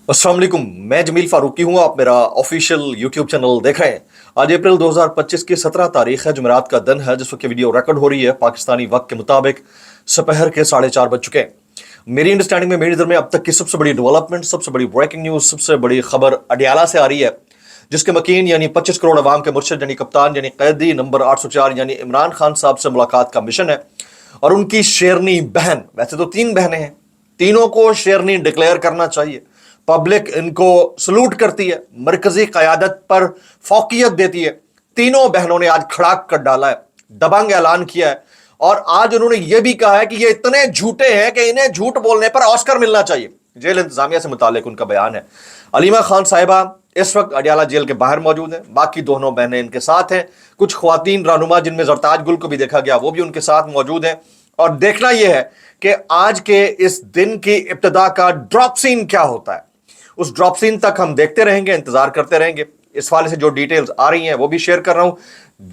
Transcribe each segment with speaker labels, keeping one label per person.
Speaker 1: अस्सलाम वालेकुम। मैं जमील फारूकी हूँ। आप मेरा ऑफिशियल यूट्यूब चैनल देख रहे हैं। आज अप्रैल 2025 की 17 तारीख है, जुमेरात का दिन है। जिस वक्त वीडियो रिकॉर्ड हो रही है पाकिस्तानी वक्त के मुताबिक दोपहर के 4:30 बज चुके हैं। मेरी अंडरस्टैंडिंग में, मेरी नज़र में अब तक की सबसे बड़ी डेवलपमेंट, सबसे बड़ी ब्रेकिंग न्यूज़, सबसे बड़ी खबर अडियाला से आ रही है, जिसके मकीन यानी 25 करोड़ अवाम के मुर्शिद यानी कप्तान यानी कैदी नंबर 804 यानी इमरान खान साहब से मुलाकात का मिशन है। और उनकी शेरनी बहन, वैसे तो 3 बहनें हैं, तीनों को शेरनी डिक्लेयर करना चाहिए। पब्लिक इनको सलूट करती है, मरकजी क़यादत पर फौकियत देती है। तीनों बहनों ने आज खड़ाक कर डाला है, दबंग ऐलान किया है। और आज उन्होंने यह भी कहा है कि ये इतने झूठे हैं कि इन्हें झूठ बोलने पर ऑस्कर मिलना चाहिए। जेल इंतजामिया से मुतालिक उनका बयान है। अलीमा खान साहिबा इस वक्त अडियाला जेल के बाहर मौजूद हैं, बाकी दोनों बहनें इनके साथ हैं। कुछ ख्वातीन रहनुमा जिनमें जरताज गुल को भी देखा गया, वो भी उनके साथ मौजूद हैं। और देखना यह है कि आज के इस दिन की इब्तिदा का ड्रॉप सीन क्या होता है। उस ड्रॉप सीन तक हम देखते रहेंगे, इंतजार करते रहेंगे। इस वाले से जो डिटेल्स आ रही हैं वो भी शेयर कर रहा हूं।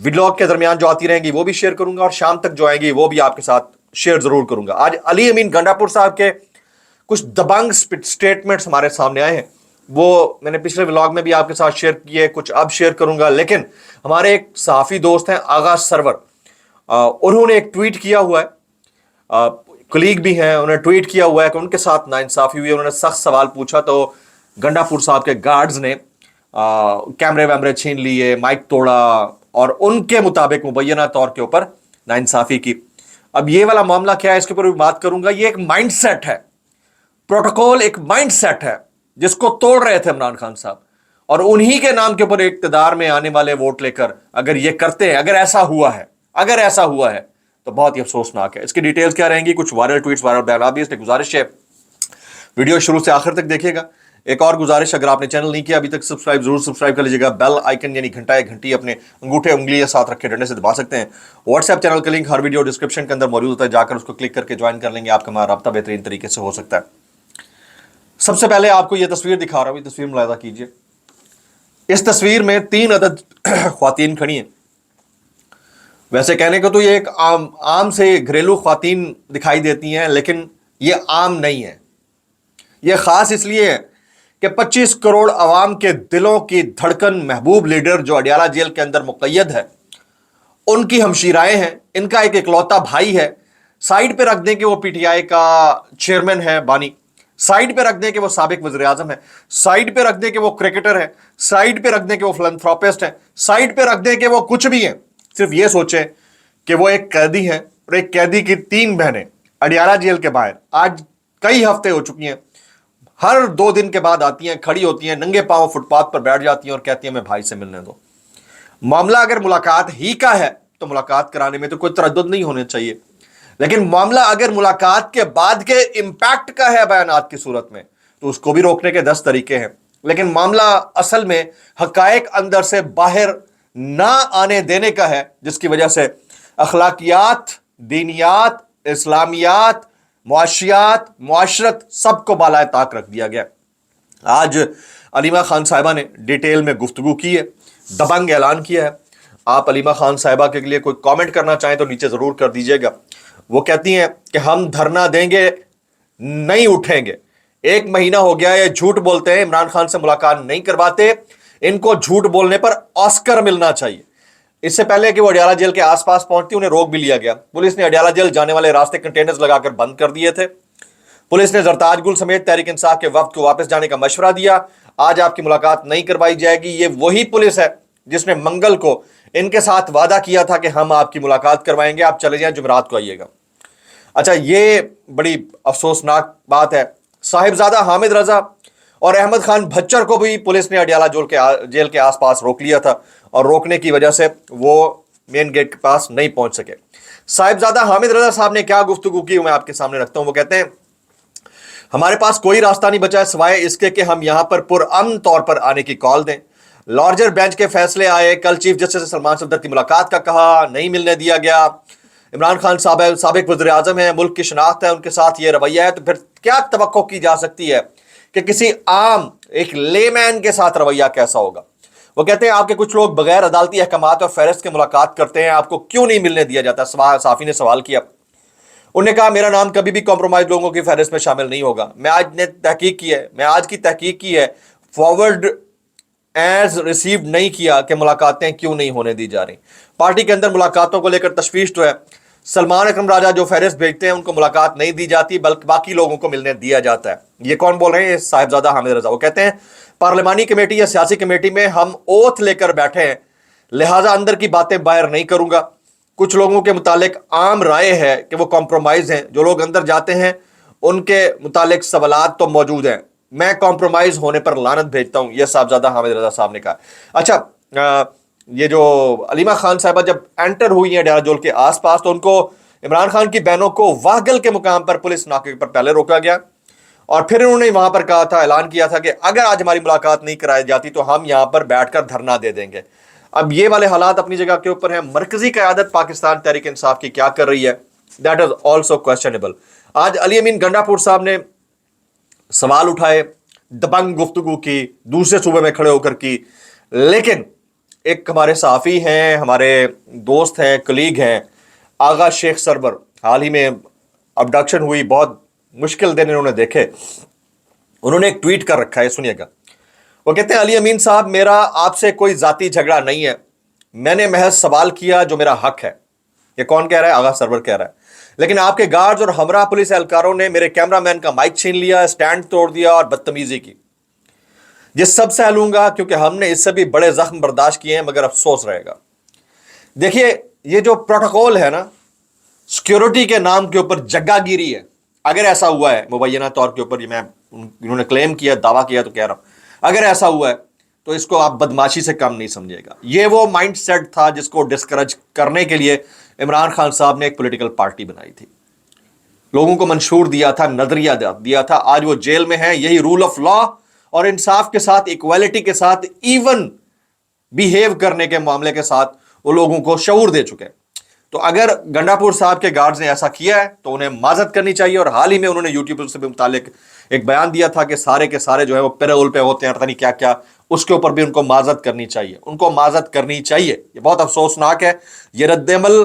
Speaker 1: व्लॉग के दरमियान जो आती रहेंगी वो भी शेयर करूंगा, और शाम तक जो आएंगी वो भी आपके साथ शेयर जरूर करूंगा। आज अली अमीन गंडापुर साहब के कुछ दबंग स्टेटमेंट्स हमारे सामने आए हैं। वो मैंने पिछले व्लॉग में भी आपके साथ शेयर किए, कुछ अब शेयर करूंगा। लेकिन हमारे एक सहाफ़ी दोस्त हैं आगा सरवर, उन्होंने एक ट्वीट किया हुआ है, कलीग भी हैं, उन्होंने ट्वीट किया हुआ है कि उनके साथ नाइंसाफी हुई। उन्होंने सख्त सवाल पूछा तो गंडापुर साहब के गार्ड्स ने कैमरे वैमरे छीन लिए, माइक तोड़ा और उनके मुताबिक मुबैना तौर के ऊपर नाइंसाफी की। अब ये वाला मामला क्या है, इसके ऊपर भी बात करूंगा। ये एक माइंड सेट है, प्रोटोकॉल एक माइंड सेट है जिसको तोड़ रहे थे इमरान खान साहब, और उन्हीं के नाम के ऊपर इक्तदार में आने वाले वोट लेकर अगर ये करते हैं, अगर ऐसा हुआ है तो बहुत ही अफसोसनाक है। इसकी डिटेल्स क्या रहेंगी, कुछ वायरल ट्वीट्स, वायरल बयान भी। इसलिए गुजारिश है वीडियो शुरू से आखिर तक देखिएगा। एक और गुजारिश, अगर आपने चैनल नहीं किया अभी तक, सब्सक्राइब जरूर सब्सक्राइब कर लीजिएगा। बेल आइकन यानी घंटा या घंटी अपने अंगूठे उंगली या साथ रखे डंडे से दबा सकते हैं। व्हाट्सएप चैनल का लिंक हर वीडियो डिस्क्रिप्शन के अंदर मौजूद होता है, जाकर उसको क्लिक करके ज्वाइन कर लेंगे। आपका हमारा रब्ता बेहतरीन तरीके से हो सकता है। सबसे पहले आपको यह तस्वीर दिखा रहा हूं, तस्वीर मुलाहिजा कीजिए। इस तस्वीर में 3 अदद ख्वातीन खड़ी हैं। वैसे कहने को तो ये एक आम से घरेलू ख्वातीन दिखाई देती हैं, लेकिन ये आम नहीं है। ये खास इसलिए है कि 25 करोड़ अवाम के दिलों की धड़कन, महबूब लीडर जो अडियाला जेल के अंदर मुक़य्यद है, उनकी हमशीराएं हैं। इनका एक इकलौता भाई है। साइड पे रख दें कि वो पीटीआई का चेयरमैन है बानी, साइड पे रख दें कि वो साबिक वज़ीर आज़म है, साइड पे रख दें कि वो क्रिकेटर है, साइड पे रख दें कि वो फिलैंथ्रोपिस्ट है, साइड पे रख दें कि वो कुछ भी है। सिर्फ ये सोचें कि वो एक कैदी है, और एक कैदी की 3 बहनें अडियाला जेल के बाहर आज कई हफ्ते हो चुकी हैं। हर 2 दिन के बाद आती हैं, खड़ी होती हैं, नंगे पांव फुटपाथ पर बैठ जाती हैं और कहती हैं मैं भाई से मिलने दो। मामला अगर मुलाकात ही का है तो मुलाकात कराने में तो कोई तरद्दुद नहीं होने चाहिए। लेकिन मामला अगर मुलाकात के बाद के इंपैक्ट का है बयानात की सूरत में, तो उसको भी रोकने के 10 तरीके हैं। लेकिन मामला असल में हकायक अंदर से बाहर ना आने देने का है, जिसकी वजह से अखलाकियात, दीनियात, इस्लामियात, मुआशियात, मुआशरत सबको बालाए ताक रख दिया गया। आज अलीमा खान साहिबा ने डिटेल में गुफ्तगू की है, दबंग ऐलान किया है। आप अलीमा खान साहिबा के लिए कोई कमेंट करना चाहें तो नीचे ज़रूर कर दीजिएगा। वो कहती हैं कि हम धरना देंगे, नहीं उठेंगे। 1 महीना हो गया ये झूठ बोलते हैं, इमरान खान से मुलाकात नहीं करवाते। इनको झूठ बोलने पर ऑस्कर मिलना चाहिए। इससे पहले कि वो अडियाला जेल के आसपास पहुंचती, उन्हें रोक भी लिया गया। पुलिस ने अडियाला जेल जाने वाले रास्ते कंटेनर्स लगाकर बंद कर दिए थे। पुलिस ने जरताज गुल समेत तहरीक इंसाफ के वफ्द को वापस जाने का मशवरा दिया। आज आपकी मुलाकात नहीं करवाई जाएगी। ये वही पुलिस है जिसने मंगल को इनके साथ वादा किया था कि हम आपकी मुलाकात करवाएंगे, आप चले जाएं, जुमेरात को आइएगा। अच्छा, ये बड़ी अफसोसनाक बात है। साहिबजादा हामिद रजा और अहमद खान भच्चर को भी पुलिस ने अडियाला जेल के आसपास रोक लिया था, और रोकने की वजह से वो मेन गेट के पास नहीं पहुंच सके। साहिबजादा हामिद रजा साहब ने क्या गुफ्तगू की, मैं आपके सामने रखता हूं। वो कहते हैं हमारे पास कोई रास्ता नहीं बचा है सिवाय इसके कि हम यहां पर पुरअमन तौर पर आने की कॉल दें। लार्जर बेंच के फैसले आए, कल चीफ जस्टिस सलमान सफदर की मुलाकात का कहा, नहीं मिलने दिया गया। इमरान खान साहब साबिक वज़ीर आज़म है, मुल्क की शनाख्त है, उनके साथ ये रवैया है, तो फिर क्या तवक्को की जा सकती है कि किसी आम एक लेमैन के साथ रवैया कैसा होगा। वो कहते हैं आपके कुछ लोग बगैर अदालती अहकामात और फहरिस्त के मुलाकात करते हैं, आपको क्यों नहीं मिलने दिया जाता। साफ़ी ने सवाल किया। उन्होंने कहा मेरा नाम कभी भी कॉम्प्रोमाइज लोगों की फहरिस्त में शामिल नहीं होगा। मैं आज की तहकीक की है, फॉरवर्ड एज रिसीव्ड नहीं किया कि मुलाकातें क्यों नहीं होने दी जा रही। पार्टी के अंदर मुलाकातों को लेकर तशवीश तो है। सलमान अकरम राजा जो फहरिस्त भेजते हैं उनको मुलाकात नहीं दी जाती, बल्कि बाकी लोगों को मिलने दिया जाता है। ये कौन बोल रहे हैं? साहिबजादा हामिद रजा। वो कहते हैं पार्लिमानी कमेटी या सियासी कमेटी में हम ओथ लेकर बैठे हैं, लिहाजा अंदर की बातें बाहर नहीं करूंगा। कुछ लोगों के मुतालिक आम राय है कि वो कॉम्प्रोमाइज हैं। जो लोग अंदर जाते हैं उनके मुतालिक सवालात तो मौजूद हैं। मैं कॉम्प्रोमाइज होने पर लानत भेजता हूं, यह साहबजादा हामिद रजा साहब ने कहा। अच्छा, ये जो अलीमा खान साहबा जब एंटर हुई हैं डेरा जोल के आसपास, तो उनको इमरान खान की बहनों को वागल के मुकाम पर पुलिस नाके पर पहले रोका गया और फिर उन्होंने वहां पर कहा था, ऐलान किया था कि अगर आज हमारी मुलाकात नहीं कराई जाती तो हम यहां पर बैठकर धरना दे देंगे। अब ये वाले हालात अपनी जगह के ऊपर है। मरकजी क़यादत पाकिस्तान तहरीक इंसाफ की क्या कर रही है, दैट इज ऑल्सो क्वेश्चनेबल। आज अली अमीन गंडापुर साहब ने सवाल उठाए, दबंग गुफ्तगू की, दूसरे सूबे में खड़े होकर की, लेकिन एक हमारे सहाफ़ी हैं, हमारे दोस्त हैं, कलीग हैं, आगा शेख सरवर, हाल ही में अबडक्शन हुई, बहुत मुश्किल दिन इन्होंने देखे। उन्होंने एक ट्वीट कर रखा है, सुनिएगा। वो कहते हैं अली अमीन साहब, मेरा आपसे कोई जाती झगड़ा नहीं है, मैंने महज सवाल किया जो मेरा हक है। ये कौन कह रहा है? आगा सरवर कह रहा है। लेकिन आपके गार्ड्स और हमरा पुलिस एहलकारों ने मेरे कैमरामैन का माइक छीन लिया, स्टैंड तोड़ दिया और बदतमीजी की। ये सब सह लूंगा क्योंकि हमने इससे भी बड़े जख्म बर्दाश्त किए हैं, मगर अफसोस रहेगा। देखिए, ये जो प्रोटोकॉल है ना, सिक्योरिटी के नाम के ऊपर जग्गागिरी है। अगर ऐसा हुआ है मुबैना तौर के ऊपर, ये मैं इन्होंने क्लेम किया, दावा किया, तो कह रहा हूं अगर ऐसा हुआ है तो इसको आप बदमाशी से कम नहीं समझिएगा। ये वो माइंड सेट था जिसको डिस्करेज करने के लिए इमरान खान साहब ने एक पॉलिटिकल पार्टी बनाई थी, लोगों को मंशूर दिया था, नजरिया दिया था। आज वो जेल में है। यही रूल ऑफ लॉ और इंसाफ के साथ, इक्वालिटी के साथ, इवन बिहेव करने के मामले के साथ वो लोगों को शऊर दे चुके हैं। तो अगर गंडापुर साहब के गार्ड्स ने ऐसा किया है तो उन्हें माजरत करनी चाहिए। और हाल ही में उन्होंने यूट्यूब से भी मुतालिक एक बयान दिया था कि सारे के सारे जो है वो पैरोल पे होते हैं, पता नहीं क्या क्या, उसके ऊपर भी उनको माजरत करनी चाहिए, उनको माजरत करनी चाहिए। ये बहुत अफसोसनाक है। ये रद्दमल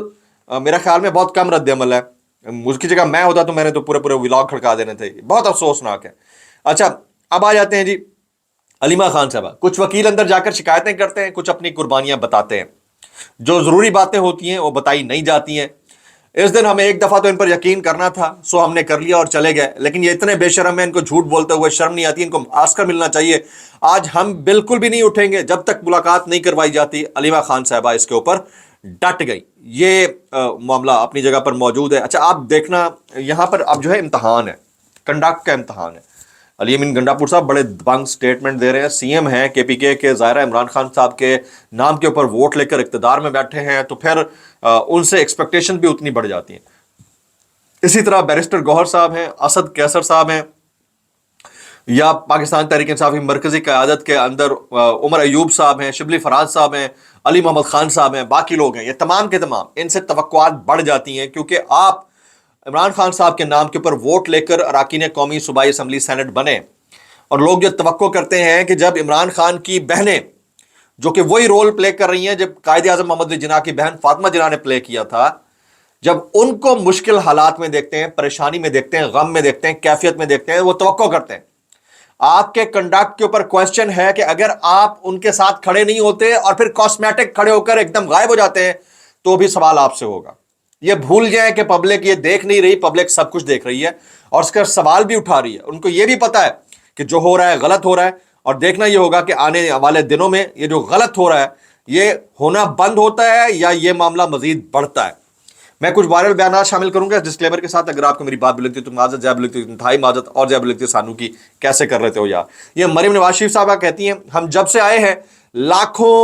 Speaker 1: मेरे ख्याल में बहुत कम रद्दमल है। उसकी जगह मैं होता तो मैंने तो पूरे पूरे व्लॉग खड़का देने थे। बहुत अफसोसनाक है। अच्छा, अब आ जाते हैं जी अलीमा खान साहबा। कुछ वकील अंदर जाकर शिकायतें करते हैं, कुछ अपनी कुर्बानियां बताते हैं। जो जरूरी बातें होती हैं वो बताई नहीं जाती हैं। इस दिन हमें एक दफा तो इन पर यकीन करना था, सो हमने कर लिया और चले गए। लेकिन ये इतने बेशर्म हैं, इनको झूठ बोलते हुए शर्म नहीं आती। इनको आस्कर मिलना चाहिए। आज हम बिल्कुल भी नहीं उठेंगे जब तक मुलाकात नहीं करवाई जाती। अलीमा खान साहबा इसके ऊपर डट गई। ये मामला अपनी जगह पर मौजूद है। अच्छा, आप देखना, यहां पर अब जो है इम्तहान है, कंडक्ट का इम्तहान है। अली अमीन गंडापुर साहब बड़े दबंग स्टेटमेंट दे रहे हैं। सीएम हैं केपीके के, ज़ाहिर है इमरान खान साहब के नाम के ऊपर वोट लेकर इक़्तिदार में बैठे हैं, तो फिर उनसे एक्सपेक्टेशन भी उतनी बढ़ जाती हैं। इसी तरह बैरिस्टर गौहर साहब हैं, असद कैसर साहब हैं, या पाकिस्तान तहरीक इंसाफ मरकजी क़यादत के अंदर उमर अयूब साहब हैं, शिबली फराज साहब हैं, अली मोहम्मद खान साहब हैं, बाकी लोग हैं। ये तमाम के तमाम, इनसे तवक्कुआत बढ़ जाती हैं क्योंकि आप इमरान खान साहब के नाम के ऊपर वोट लेकर अरकान कौमी सूबाई असम्बली सेनेट बने। और लोग जो तवक्को करते हैं कि जब इमरान खान की बहनें, जो कि वही रोल प्ले कर रही हैं जब कायदे आज़म मोहम्मद अली जिन्ना की बहन फातिमा जिन्ना ने प्ले किया था, जब उनको मुश्किल हालात में देखते हैं, परेशानी में देखते हैं, गम में देखते हैं, कैफियत में देखते हैं, वो तवक्को करते हैं। आपके कंडक्ट के ऊपर क्वेश्चन है कि अगर आप उनके साथ खड़े नहीं होते और फिर कॉस्मेटिक खड़े होकर एकदम गायब हो जाते हैं तो भी सवाल आपसे होगा। ये भूल जाए कि पब्लिक ये देख नहीं रही, पब्लिक सब कुछ देख रही है और उसका सवाल भी उठा रही है। उनको ये भी पता है कि जो हो रहा है गलत हो रहा है, और देखना ये होगा कि आने वाले दिनों में ये जो गलत हो रहा है ये होना बंद होता है या ये मामला मजीद बढ़ता है। मैं कुछ वायरल बयान शामिल करूंगा डिस्क्लेमर के साथ। अगर आपको मेरी बात भी लगती है तो माजत, जैब लगती है इंतहाई माजत, और जैब लगती है सानू की, कैसे कर लेते हो यार। ये मरीम नवाज शरीफ साहबा कहती हैं, हम जब से आए हैं लाखों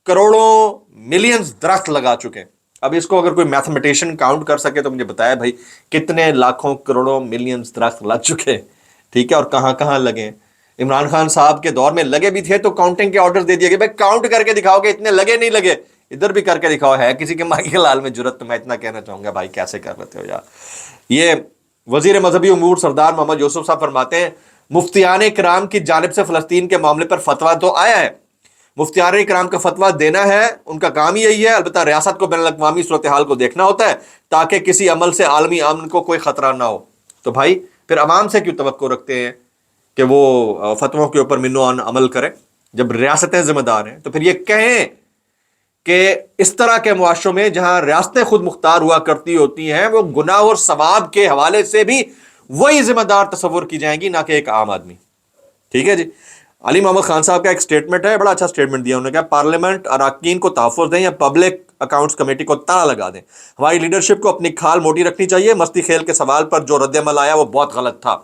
Speaker 1: करोड़ों मिलियंस दरख्त लगा चुके हैं। अब इसको अगर कोई मैथमेटिशियन काउंट कर सके तो मुझे बताया भाई कितने लाखों करोड़ों मिलियंस दरख्त लग चुके हैं, ठीक है, और कहां कहां लगे। इमरान खान साहब के दौर में लगे भी थे तो काउंटिंग के ऑर्डर दे दिए गए, भाई काउंट करके दिखाओगे इतने लगे नहीं लगे, इधर भी करके दिखाओ। है किसी के माई के लाल में जुरत, तो मैं इतना कहना चाहूंगा भाई कैसे कर लेते हो यार। ये वजीर मजहबी उमूर सरदार मोहम्मद यूसुफ साहब फरमाते हैं, मुफ्तियान कराम की जानिब से फलस्तीन के मामले पर फतवा तो आया है, مفتیان کرام کا فتویٰ دینا ہے، ان کا کام یہی ہے، البتہ ریاست کو بین الاقوامی صورتحال کو دیکھنا ہوتا ہے تاکہ کسی عمل سے عالمی امن کو کوئی خطرہ نہ ہو۔ تو بھائی پھر عوام سے کیوں توقع رکھتے ہیں کہ وہ فتووں کے اوپر منو عمل کریں؟ جب ریاستیں ذمہ دار ہیں تو پھر یہ کہیں کہ اس طرح کے معاشروں میں جہاں ریاستیں خود مختار ہوا کرتی ہوتی ہیں، وہ گناہ اور ثواب کے حوالے سے بھی وہی ذمہ دار تصور کی جائیں گی، نہ کہ ایک عام آدمی۔ ٹھیک ہے جی۔ علی محمد خان صاحب کا ایک سٹیٹمنٹ ہے، بڑا اچھا سٹیٹمنٹ دیا انہوں نے، کہا پارلیمنٹ اراکین کو تحفظ دیں یا پبلک اکاؤنٹس کمیٹی کو تالا لگا دیں، ہماری لیڈرشپ کو اپنی کھال موٹی رکھنی چاہیے۔ مستی کھیل کے سوال پر جو رد عمل آیا وہ بہت غلط تھا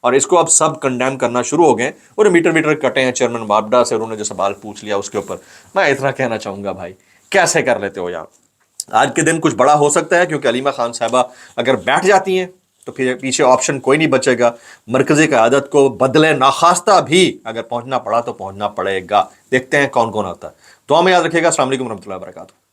Speaker 1: اور اس کو اب سب کنڈیم کرنا شروع ہو گئے، اور میٹر کٹے ہیں چیئرمین وابڈا سے، انہوں نے جو سوال پوچھ لیا اس کے اوپر۔ میں اتنا کہنا چاہوں گا بھائی کیسے کر لیتے ہو یار؟ آج کے دن کچھ بڑا ہو سکتا ہے، کیونکہ علیمہ خان صاحبہ اگر بیٹھ جاتی ہیں تو پھر پیچھے آپشن کوئی نہیں بچے گا، مرکزی قیادت کو بدلے ناخواستہ بھی اگر پہنچنا پڑا تو پہنچنا پڑے گا۔ دیکھتے ہیں کون کون آتا ہے۔ دعا میں یاد رکھیے گا۔ السلام علیکم ورحمۃ اللہ وبرکاتہ۔